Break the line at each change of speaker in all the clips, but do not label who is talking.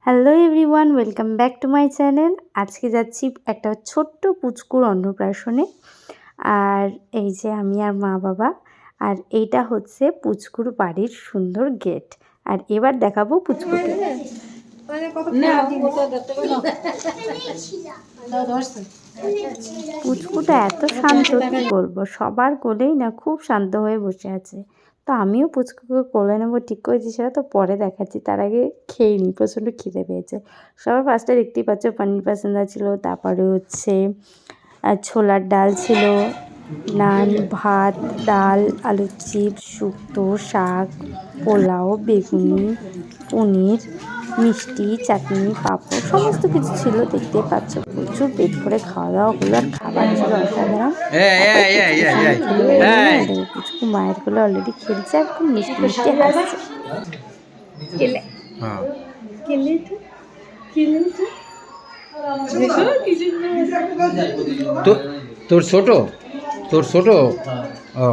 Hello everyone, welcome back to my channel. আজকে যাচ্ছি একটা ছোট্ট পুচকুর অন্নপ্রাশনে। আর এই যে আমি আর মা বাবা, আর এইটা হচ্ছে পুচকুর বাড়ির সুন্দর গেট। আর এবার দেখাবো পুচকুকে। পুচকুটা এত শান্ত, কি বলবো, সবার কোলেই না খুব শান্ত হয়ে বসে আছে। তো আমিও পুচকুকে কোলে নেবো ঠিক করেছি, সেটা তো পরে দেখাচ্ছি। তার আগে খেয়ে নিই, প্রচণ্ড খিদে পেয়েছে। সবার ফার্স্টে দেখতেই পাচ্ছ পনির পাসিন্দা ছিল, তারপরে হচ্ছে ছোলার ডাল ছিল, নান, ভাত, ডাল, আলুর চিপস, শুক্তো, শাক, পোলাও, বেগুনি, পনির, মিষ্টি, চাটনি, পাঁপড়, সমস্ত কিছু ছিল। দেখতেই পাচ্ছ প্রচুর পেট ভরে খাওয়া দাওয়া হলো। আর খাবার ছিল অসাধারণ। পুচকু মায়ের কোলে অলরেডি খেলছে আর খুব মিষ্টি মিষ্টি হাসছে।
তোর ছোট ও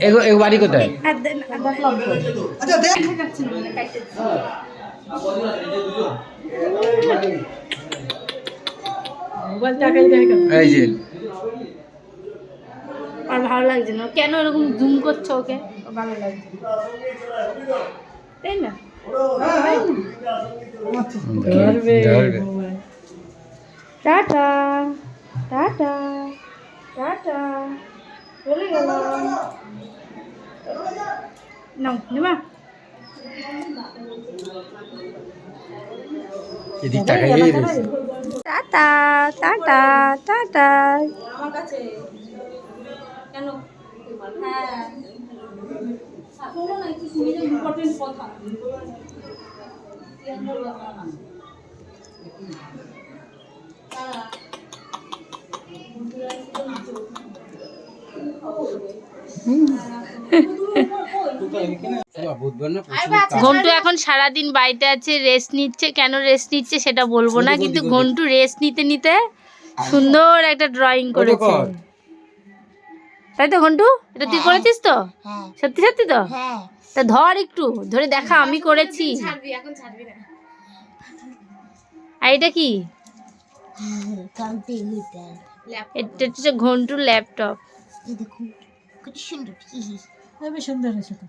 এগো বাড়ি কোথায়? এই যে
আর ভালো লাগছে না, কেন এরকম জুম করছো ওকে? ভালো লাগছে তাই না? টাটা টাটা টাটা, চলে গেলাম। নাও নেবা। Tata tata tata. আমার কাছে কেন? হ্যাঁ শোনো না, একটু শুনে যাও, ইম্পর্টেন্ট কথা। ঘন্টু এখন সারাদিন বাড়িতে আছে, রেস্ট নিচ্ছে। কেন রেস্ট নিচ্ছে সেটা বলবো না, কিন্তু ঘন্টু রেস্ট নিতে নিতে সুন্দর একটা ড্রয়িং করেছে। তাই তো ঘন্টু? এটা তুই করেছিস তো? সত্যি সত্যি তো? তা ধর, একটু ধরে দেখা, আমি করেছি। আর এটা কি? এটা হচ্ছে ঘন্টুর ল্যাপটপ। সুন্দর সুন্দর।